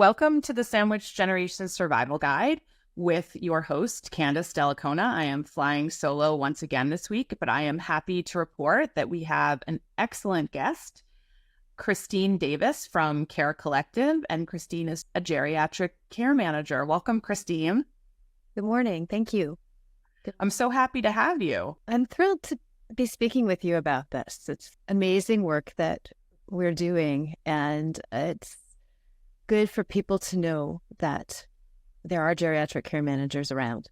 Welcome to the Sandwich Generation Survival Guide with your host, Candace Dellacona. I am flying solo once again this week, but I am happy to report that we have an excellent guest, Christine Davis from Care Collective, and Christine is a geriatric care manager. Welcome, Christine. Good morning. Thank you. I'm so happy to have you. I'm thrilled to be speaking with you about this. It's amazing work that we're doing, and it's good for people to know that there are geriatric care managers around.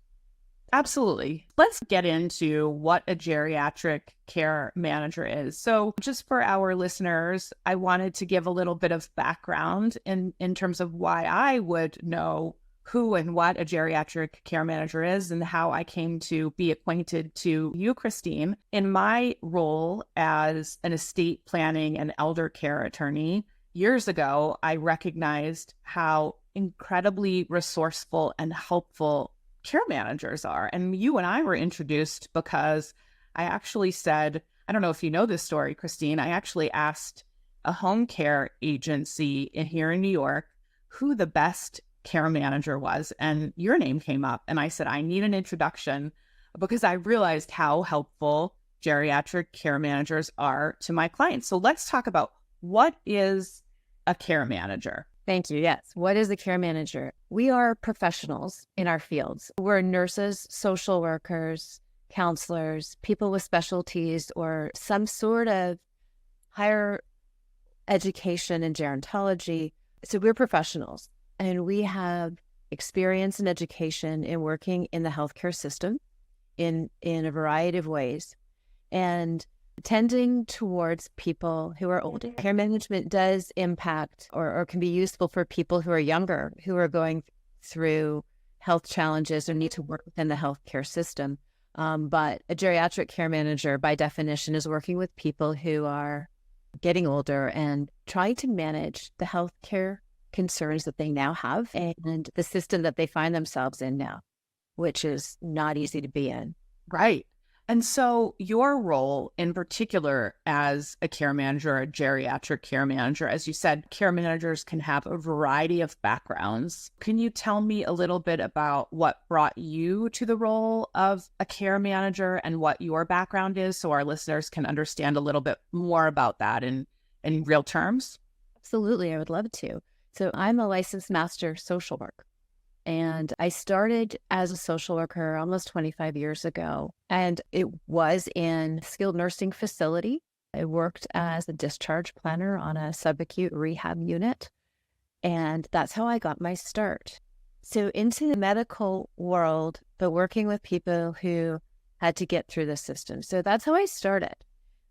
Absolutely. Let's get into what a geriatric care manager is. So just for our listeners, I wanted to give a little bit of background in terms of why I would know who and what a geriatric care manager is and how I came to be acquainted to you, Christine. In my role as an estate planning and elder care attorney, years ago, I recognized how incredibly resourceful and helpful care managers are. And you and I were introduced because I actually said, I don't know if you know this story, Christine, I actually asked a home care agency here in New York who the best care manager was. And your name came up. And I said, I need an introduction because I realized how helpful geriatric care managers are to my clients. So let's talk about what is a care manager? Thank you. Yes. What is a care manager? We are professionals in our fields. We're nurses, social workers, counselors, people with specialties or some sort of higher education in gerontology. So we're professionals and we have experience and education in working in the healthcare system in a variety of ways. And tending towards people who are older. Care management does impact or can be useful for people who are younger, who are going through health challenges or need to work within the healthcare system. But a geriatric care manager, by definition, is working with people who are getting older and trying to manage the healthcare concerns that they now have and the system that they find themselves in now, which is not easy to be in. Right. And so your role in particular as a care manager, a geriatric care manager, as you said, care managers can have a variety of backgrounds. Can you tell me a little bit about what brought you to the role of a care manager and what your background is so our listeners can understand a little bit more about that in real terms? Absolutely. I would love to. So I'm a licensed master social worker. And I started as a social worker almost 25 years ago, and it was in a skilled nursing facility. I worked as a discharge planner on a subacute rehab unit, and that's how I got my start. So into the medical world, but working with people who had to get through the system. So that's how I started.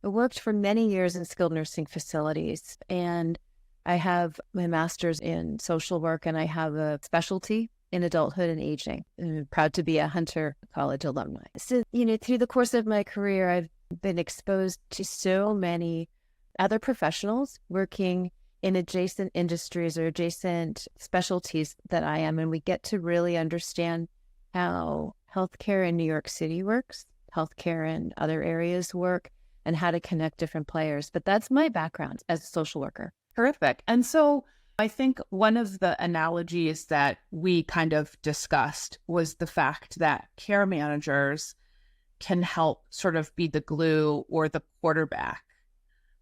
I worked for many years in skilled nursing facilities, and I have my master's in social work, and I have a specialty in adulthood and aging. I'm proud to be a Hunter College alumni. So, through the course of my career, I've been exposed to so many other professionals working in adjacent industries or adjacent specialties that I am. And we get to really understand how healthcare in New York City works, healthcare in other areas work, and how to connect different players. But that's my background as a social worker. Terrific. And so I think one of the analogies that we kind of discussed was the fact that care managers can help sort of be the glue or the quarterback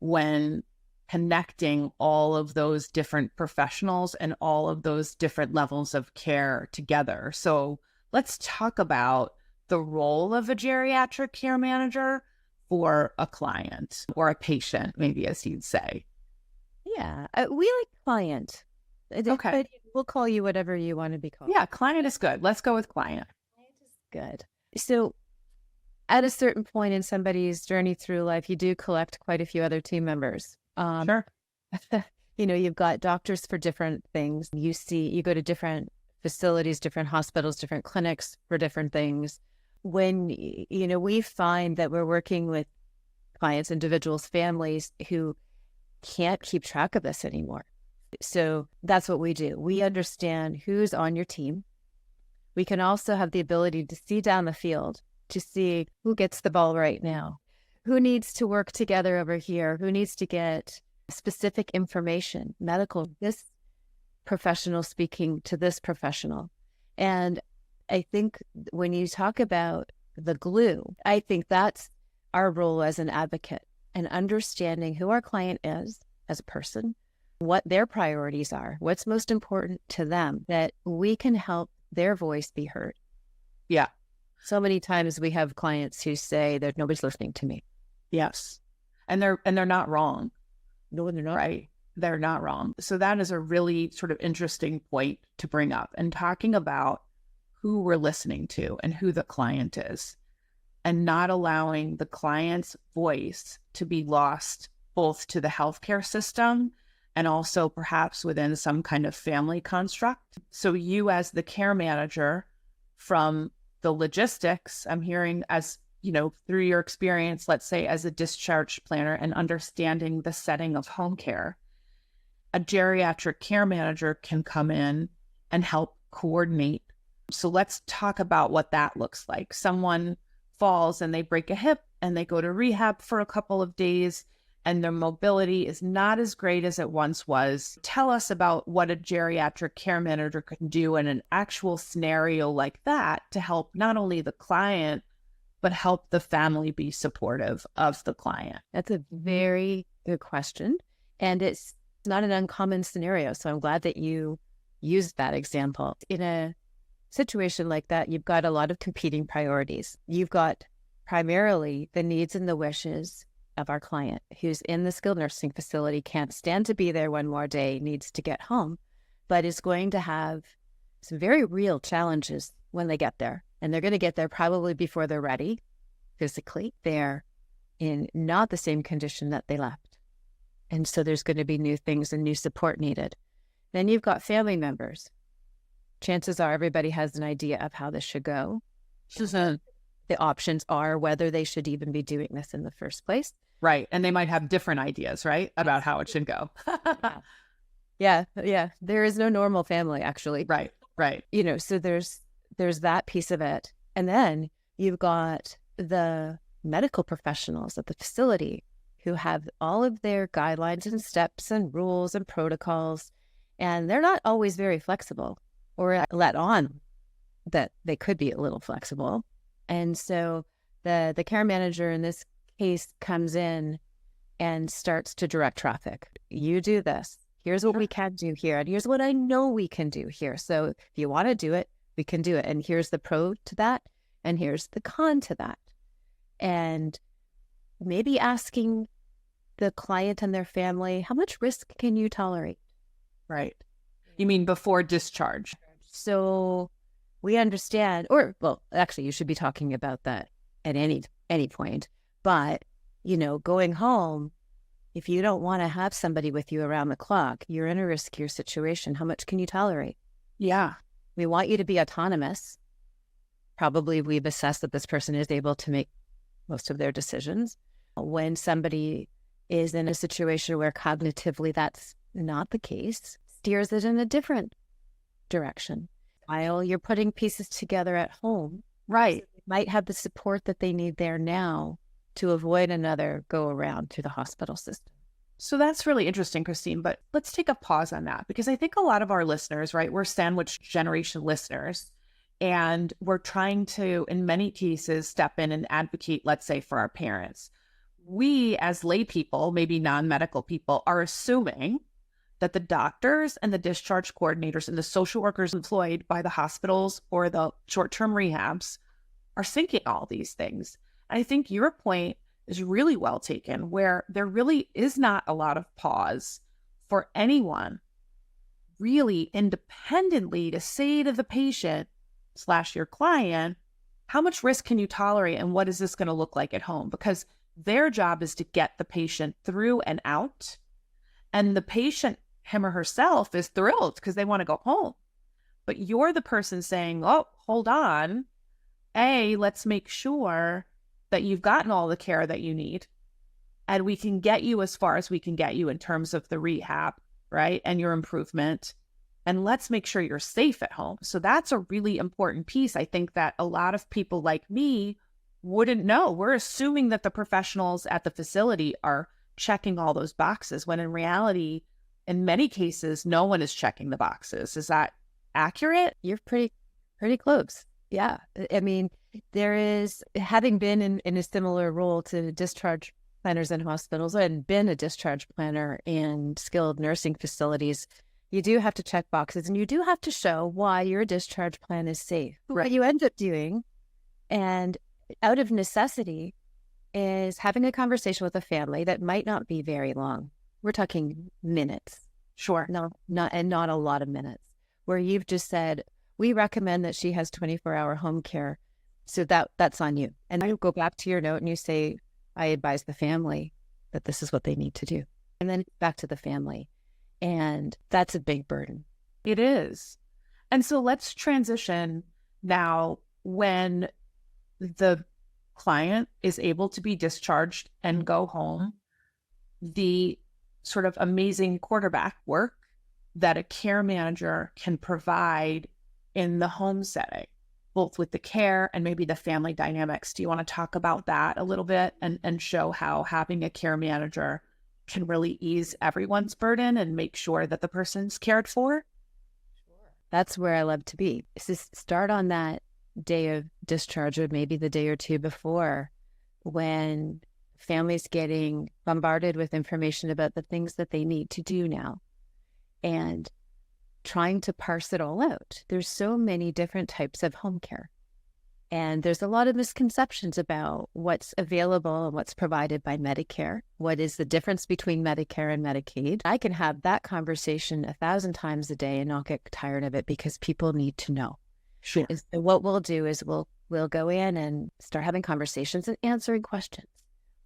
when connecting all of those different professionals and all of those different levels of care together. So let's talk about the role of a geriatric care manager for a client or a patient, maybe as you'd say. Yeah, we like client. Okay. But we'll call you whatever you want to be called. Yeah, client is good. Let's go with client. Client is good. So at a certain point in somebody's journey through life, you do collect quite a few other team members. Sure. You've got doctors for different things. You go to different facilities, different hospitals, different clinics for different things. When, we find that we're working with clients, individuals, families who can't keep track of this anymore. So that's what we do. We understand who's on your team. We can also have the ability to see down the field to see who gets the ball right now, who needs to work together over here, who needs to get specific information, medical. This professional speaking to this professional. And I think when you talk about the glue, I think that's our role as an advocate, and understanding who our client is as a person, what their priorities are, what's most important to them, that we can help their voice be heard. Yeah. So many times we have clients who say that nobody's listening to me. Yes. And they're not wrong. No, they're not. Right. They're not wrong. So that is a really sort of interesting point to bring up, and talking about who we're listening to and who the client is, and not allowing the client's voice to be lost both to the healthcare system and also perhaps within some kind of family construct. So you, as the care manager, from the logistics, I'm hearing, as you know, through your experience, let's say as a discharge planner and understanding the setting of home care, a geriatric care manager can come in and help coordinate. So let's talk about what that looks like. Someone falls and they break a hip and they go to rehab for a couple of days, and their mobility is not as great as it once was. Tell us about what a geriatric care manager can do in an actual scenario like that to help not only the client, but help the family be supportive of the client. That's a very good question. And it's not an uncommon scenario. So I'm glad that you used that example. In a situation like that, you've got a lot of competing priorities. You've got primarily the needs and the wishes of our client who's in the skilled nursing facility, can't stand to be there one more day, needs to get home, but is going to have some very real challenges when they get there. And they're going to get there probably before they're ready physically. They're in not the same condition that they left. And so there's going to be new things and new support needed. Then you've got family members. Chances are everybody has an idea of how this should go. The options are whether they should even be doing this in the first place. Right. And they might have different ideas, right, about how it should go. Yeah. There is no normal family, actually. Right. You know, so there's that piece of it. And then you've got the medical professionals at the facility who have all of their guidelines and steps and rules and protocols, and they're not always very flexible or let on that they could be a little flexible. And so the care manager in this case comes in and starts to direct traffic. You do this. Here's what we can do here. And here's what I know we can do here. So if you want to do it, we can do it. And here's the pro to that. And here's the con to that. And maybe asking the client and their family, how much risk can you tolerate? Right. You mean before discharge? So we understand, or, well, actually, you should be talking about that at any point. But, you know, going home, if you don't want to have somebody with you around the clock, you're in a riskier situation. How much can you tolerate? Yeah. We want you to be autonomous. Probably we've assessed that this person is able to make most of their decisions. When somebody is in a situation where cognitively that's not the case, steers it in a different direction. While you're putting pieces together at home, right, so they might have the support that they need there now to avoid another go around through the hospital system. So that's really interesting, Christine, but let's take a pause on that, because I think a lot of our listeners, right, we're sandwich generation listeners, and we're trying to, in many cases, step in and advocate, let's say, for our parents. We, as lay people, maybe non-medical people, are assuming that the doctors and the discharge coordinators and the social workers employed by the hospitals or the short-term rehabs are thinking all these things. And I think your point is really well taken, where there really is not a lot of pause for anyone really independently to say to the patient / your client, how much risk can you tolerate and what is this going to look like at home? Because their job is to get the patient through and out. And the patient, him or herself, is thrilled because they want to go home. But you're the person saying, oh, hold on. Let's make sure that you've gotten all the care that you need. And we can get you as far as we can get you in terms of the rehab, right? And your improvement. And let's make sure you're safe at home. So that's a really important piece. I think that a lot of people like me wouldn't know. We're assuming that the professionals at the facility are checking all those boxes, when in reality, in many cases, no one is checking the boxes. Is that accurate? You're pretty close. Yeah. I mean, there is, having been in a similar role to discharge planners in hospitals and been a discharge planner in skilled nursing facilities, you do have to check boxes and you do have to show why your discharge plan is safe. Right. What you end up doing, and out of necessity, is having a conversation with a family that might not be very long. We're talking minutes. Sure. Not a lot of minutes, where you've just said, we recommend that she has 24-hour home care. So that's on you. And you go back to your note and you say, I advise the family that this is what they need to do. And then back to the family. And that's a big burden. It is. And so let's transition now when the client is able to be discharged and go home, the sort of amazing quarterback work that a care manager can provide in the home setting, both with the care and maybe the family dynamics. Do you want to talk about that a little bit and show how having a care manager can really ease everyone's burden and make sure that the person's cared for? Sure. That's where I love to be. So start on that day of discharge, or maybe the day or two before, when families getting bombarded with information about the things that they need to do now, and trying to parse it all out. There's so many different types of home care. And there's a lot of misconceptions about what's available and what's provided by Medicare. What is the difference between Medicare and Medicaid? I can have that conversation 1,000 times a day and not get tired of it, because people need to know. Sure. So what we'll do is we'll go in and start having conversations and answering questions.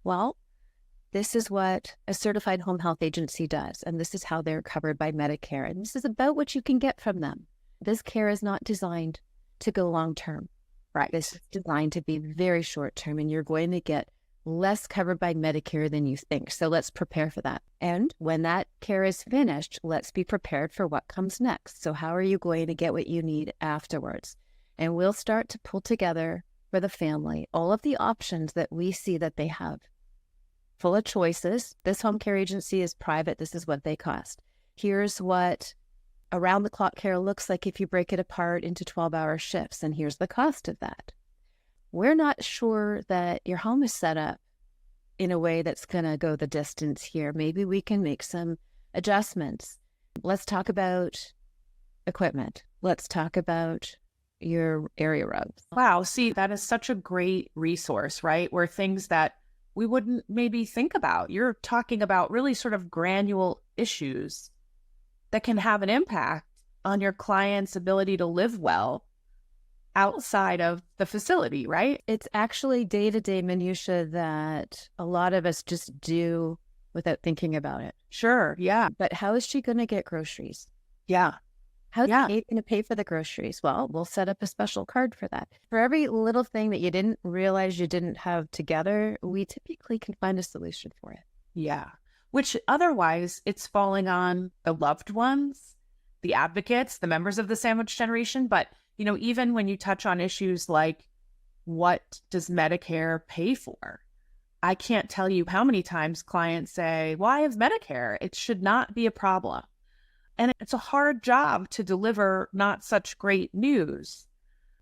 Well, this is what a certified home health agency does, and this is how they're covered by Medicare. And this is about what you can get from them. This care is not designed to go long-term. Right. This is designed to be very short-term, and you're going to get less covered by Medicare than you think. So let's prepare for that. And when that care is finished, let's be prepared for what comes next. So how are you going to get what you need afterwards? And we'll start to pull together for the family all of the options that we see that they have. Full of choices. This home care agency is private. This is what they cost. Here's what around-the-clock care looks like if you break it apart into 12-hour shifts, and here's the cost of that. We're not sure that your home is set up in a way that's going to go the distance here. Maybe we can make some adjustments. Let's talk about equipment. Let's talk about your area rugs. Wow. See, that is such a great resource, right? Where things that we wouldn't maybe think about. You're talking about really sort of granular issues that can have an impact on your client's ability to live well outside of the facility, right? It's actually day-to-day minutia that a lot of us just do without thinking about it. Sure. Yeah. But how is she going to get groceries? Yeah. How's Kate going to pay for the groceries? Well, we'll set up a special card for that. For every little thing that you didn't realize you didn't have together, we typically can find a solution for it. Yeah. Which otherwise it's falling on the loved ones, the advocates, the members of the sandwich generation. But, you know, even when you touch on issues like, what does Medicare pay for? I can't tell you how many times clients say, well, I have Medicare. It should not be a problem. And it's a hard job to deliver not such great news.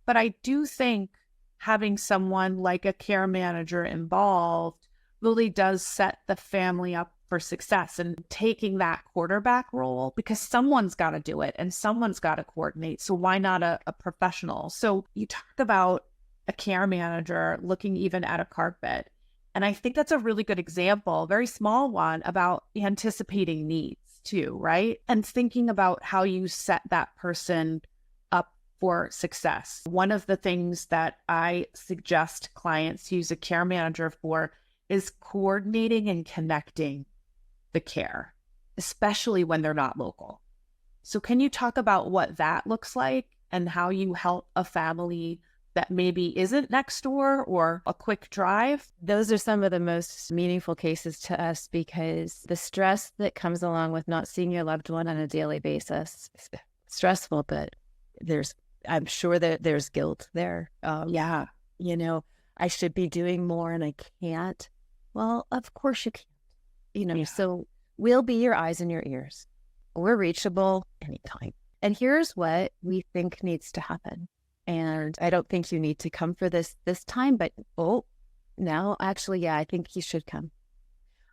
But I do think having someone like a care manager involved really does set the family up for success, and taking that quarterback role, because someone's got to do it and someone's got to coordinate. So why not a professional? So you talk about a care manager looking even at a carpet. And I think that's a really good example, a very small one, about anticipating needs too, right? And thinking about how you set that person up for success. One of the things that I suggest clients use a care manager for is coordinating and connecting the care, especially when they're not local. So can you talk about what that looks like and how you help a family that maybe isn't next door or a quick drive? Those are some of the most meaningful cases to us, because the stress that comes along with not seeing your loved one on a daily basis is stressful, but I'm sure that there's guilt there. You know, I should be doing more and I can't. Well, of course you can't. So we'll be your eyes and your ears. we're reachable anytime. And here's what we think needs to happen. And I don't think you need to come for this time, but now actually, yeah, I think you should come.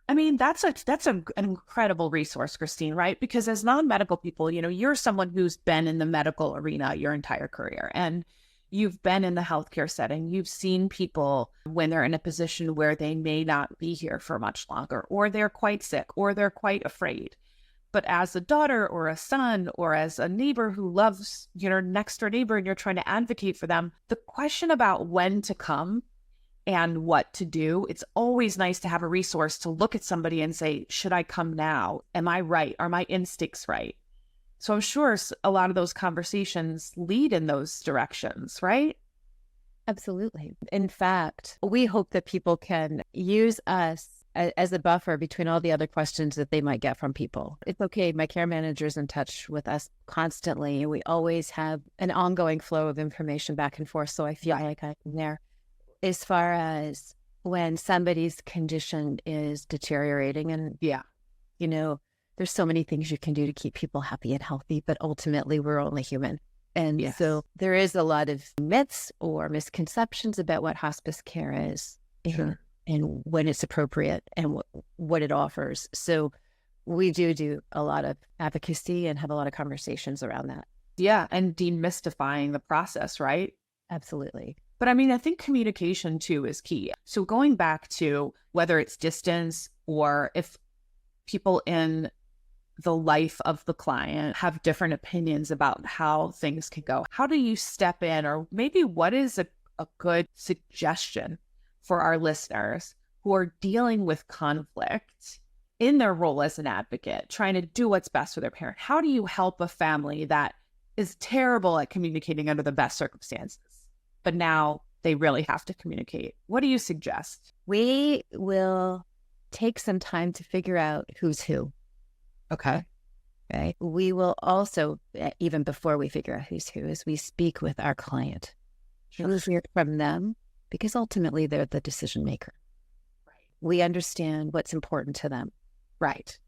I mean, that's an incredible resource, Christine, right? Because as non-medical people, you're someone who's been in the medical arena your entire career, and you've been in the healthcare setting. You've seen people when they're in a position where they may not be here for much longer, or they're quite sick, or they're quite afraid. But as a daughter or a son or as a neighbor who loves your next door neighbor and you're trying to advocate for them, the question about when to come and what to do, it's always nice to have a resource to look at somebody and say, should I come now? Am I right? Are my instincts right? So I'm sure a lot of those conversations lead in those directions, right? Absolutely. In fact, we hope that people can use us as a buffer between all the other questions that they might get from people. It's okay. My care manager is in touch with us constantly, and we always have an ongoing flow of information back and forth. So I feel like I'm there. As far as when somebody's condition is deteriorating, and there's so many things you can do to keep people happy and healthy, but ultimately we're only human. And so there is a lot of myths or misconceptions about what hospice care is. Sure. And when it's appropriate and what it offers. So we do a lot of advocacy and have a lot of conversations around that. Yeah. And demystifying the process, right? Absolutely. But I mean, I think communication too is key. So going back to whether it's distance or if people in the life of the client have different opinions about how things can go, how do you step in, or maybe what is a good suggestion for our listeners who are dealing with conflict in their role as an advocate, trying to do what's best for their parent? How do you help a family that is terrible at communicating under the best circumstances, but now they really have to communicate? What do you suggest? We will take some time to figure out who's who. Okay. Right. We will also, even before we figure out who's who, is we speak with our client. We'll hear from them, because ultimately they're the decision maker. Right. We understand what's important to them. Right.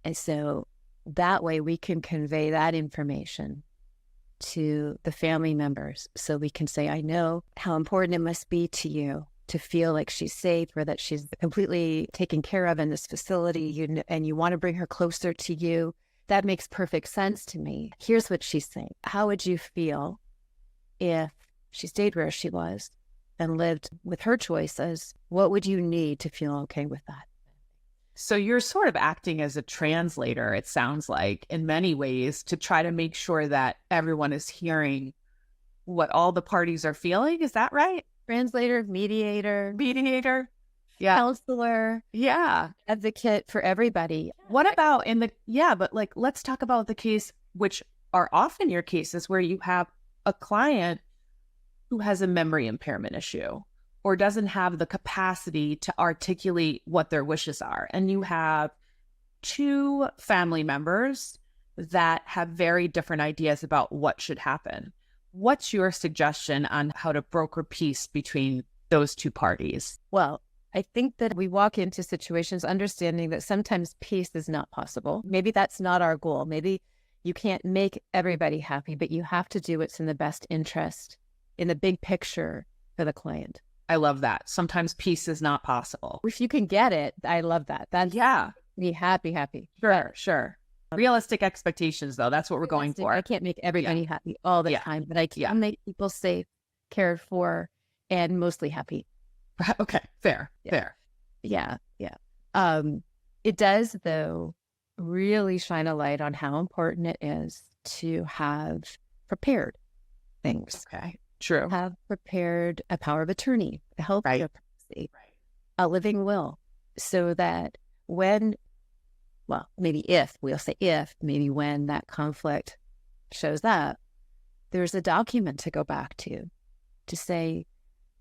And so that way we can convey that information to the family members. So we can say, I know how important it must be to you to feel like she's safe, or that she's completely taken care of in this facility, and you want to bring her closer to you. That makes perfect sense to me. Here's what she's saying. How would you feel if she stayed where she was and lived with her choices? What would you need to feel okay with that? So you're sort of acting as a translator, it sounds like, in many ways, to try to make sure that everyone is hearing what all the parties are feeling. Is that right? Translator, mediator, yeah, counselor, advocate for everybody. What about let's talk about the case, which are often your cases, where you have a client who has a memory impairment issue or doesn't have the capacity to articulate what their wishes are. And you have two family members that have very different ideas about what should happen. What's your suggestion on how to broker peace between those two parties? Well, I think that we walk into situations understanding that sometimes peace is not possible. Maybe that's not our goal. Maybe you can't make everybody happy, but you have to do what's in the best interest, in the big picture, for the client. I love that. Sometimes peace is not possible. If you can get it, I love that. That's be happy. Sure. Realistic expectations, though. That's what we're going for. I can't make everybody happy all the time, but I can make people safe, cared for, and mostly happy. Okay. Fair. Yeah. It does, though, really shine a light on how important it is to have prepared things. Okay. True. Have prepared a power of attorney, a healthcare policy, a living will, so that when when that conflict shows up, there's a document to go back to say,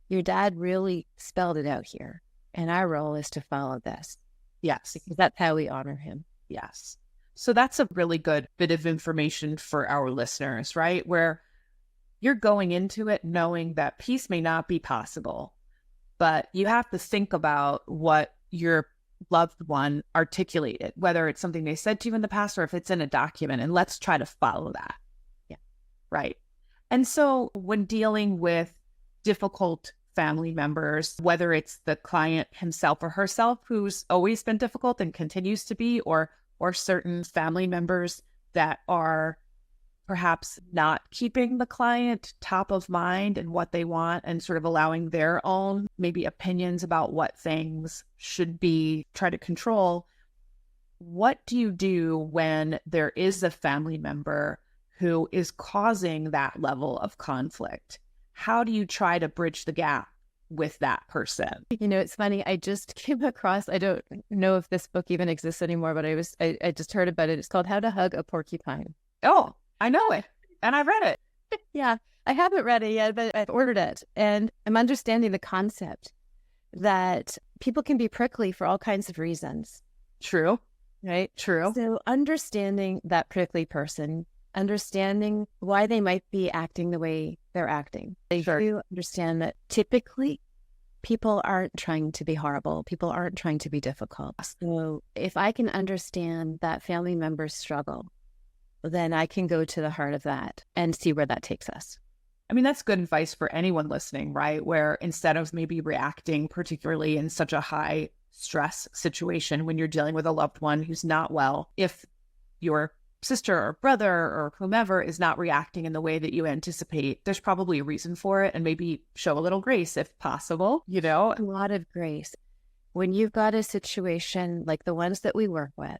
your dad really spelled it out here, and our role is to follow this. Yes. Because that's how we honor him. Yes. So that's a really good bit of information for our listeners, right? Where you're going into it knowing that peace may not be possible, but you have to think about what your loved one articulate it, whether it's something they said to you in the past or if it's in a document, and let's try to follow that. Yeah. Right. And so when dealing with difficult family members, whether it's the client himself or herself who's always been difficult and continues to be, or certain family members that are perhaps not keeping the client top of mind and what they want, and sort of allowing their own maybe opinions about what things should be, try to control. What do you do when there is a family member who is causing that level of conflict? How do you try to bridge the gap with that person? It's funny. I just came across, I don't know if this book even exists anymore, but I just heard about it. It's called How to Hug a Porcupine. Oh, I know it. And I read it. Yeah, I haven't read it yet, but I've ordered it. And I'm understanding the concept that people can be prickly for all kinds of reasons. True. Right? True. So understanding that prickly person, understanding why they might be acting the way they're acting. They do understand that typically people aren't trying to be horrible. People aren't trying to be difficult. So if I can understand that family member's struggle, then I can go to the heart of that and see where that takes us. I mean, that's good advice for anyone listening, right? Where instead of maybe reacting, particularly in such a high stress situation when you're dealing with a loved one who's not well, if your sister or brother or whomever is not reacting in the way that you anticipate, there's probably a reason for it, and maybe show a little grace if possible, A lot of grace. When you've got a situation like the ones that we work with,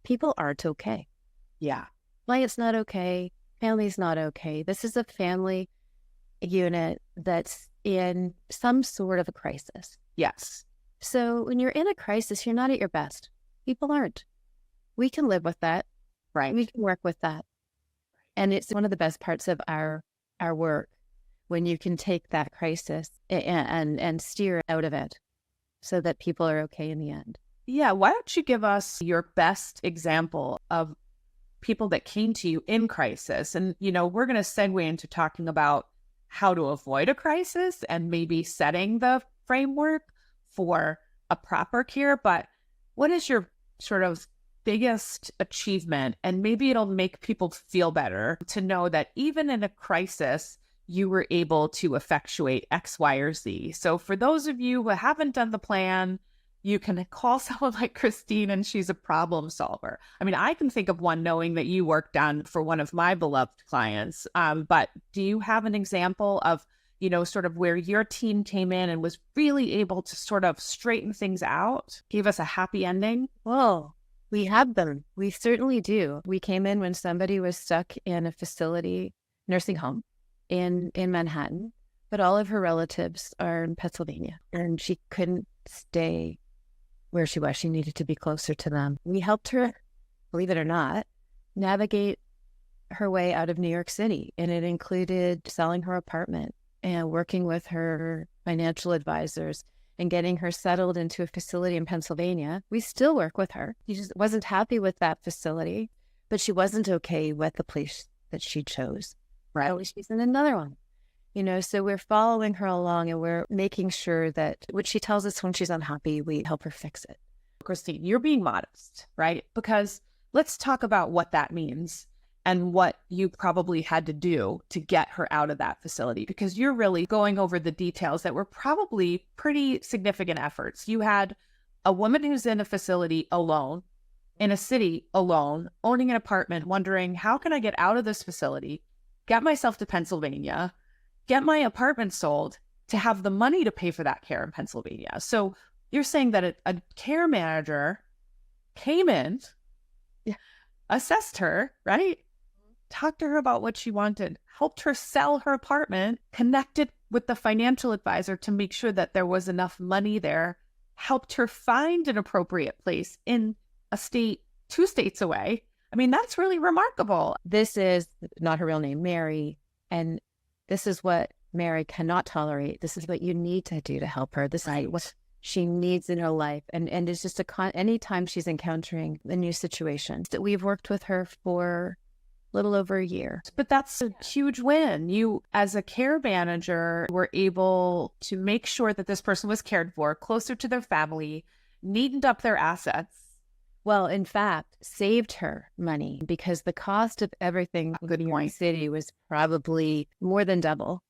people aren't okay. Yeah. Client's not okay. Family's not okay. This is a family unit that's in some sort of a crisis. Yes. So when you're in a crisis, you're not at your best. People aren't. We can live with that. Right. We can work with that. And it's one of the best parts of our work, when you can take that crisis and steer out of it so that people are okay in the end. Yeah. Why don't you give us your best example of people that came to you in crisis? And, we're going to segue into talking about how to avoid a crisis and maybe setting the framework for a proper care. But what is your sort of biggest achievement? And maybe it'll make people feel better to know that even in a crisis, you were able to effectuate X, Y, or Z. So for those of you who haven't done the plan, you can call someone like Christine and she's a problem solver. I mean, I can think of one knowing that you worked on for one of my beloved clients. But do you have an example of, sort of where your team came in and was really able to sort of straighten things out, gave us a happy ending? Well, we have them. We certainly do. We came in when somebody was stuck in a facility, nursing home in Manhattan, but all of her relatives are in Pennsylvania, and she couldn't stay where she was. She needed to be closer to them. We helped her, believe it or not, navigate her way out of New York City. And it included selling her apartment and working with her financial advisors and getting her settled into a facility in Pennsylvania. We still work with her. She just wasn't happy with that facility, but she wasn't okay with the place that she chose. Right. So she's in another one. So we're following her along and we're making sure that what she tells us when she's unhappy, we help her fix it. Christine, you're being modest, right? Because let's talk about what that means and what you probably had to do to get her out of that facility, because you're really going over the details that were probably pretty significant efforts. You had a woman who's in a facility alone, in a city alone, owning an apartment, wondering, how can I get out of this facility, get myself to Pennsylvania, get my apartment sold to have the money to pay for that care in Pennsylvania. So you're saying that a care manager came in, assessed her, right? Talked to her about what she wanted, helped her sell her apartment, connected with the financial advisor to make sure that there was enough money there, helped her find an appropriate place in a state 2 states away. I mean, that's really remarkable. This is not her real name, Mary. And this is what Mary cannot tolerate. This is what you need to do to help her. This is what she needs in her life. And it's just anytime she's encountering a new situation. We've worked with her for a little over a year. But that's a huge win. You, as a care manager, were able to make sure that this person was cared for, closer to their family, neatened up their assets. Well, in fact, saved her money because the cost of everything in Good New York point. City was probably more than double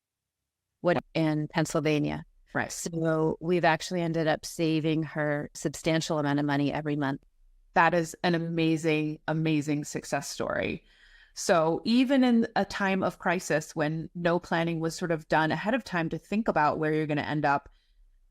what in Pennsylvania. Right. So we've actually ended up saving her substantial amount of money every month. That is an amazing, amazing success story. So even in a time of crisis when no planning was sort of done ahead of time to think about where you're going to end up,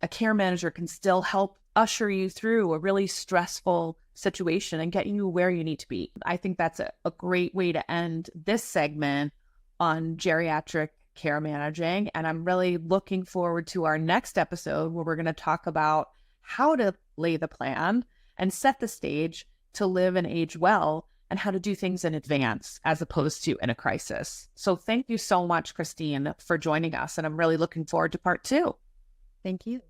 a care manager can still help usher you through a really stressful situation and get you where you need to be. I think that's a great way to end this segment on geriatric care managing. And I'm really looking forward to our next episode where we're going to talk about how to lay the plan and set the stage to live and age well, and how to do things in advance as opposed to in a crisis. So thank you so much, Christine, for joining us. And I'm really looking forward to part 2. Thank you.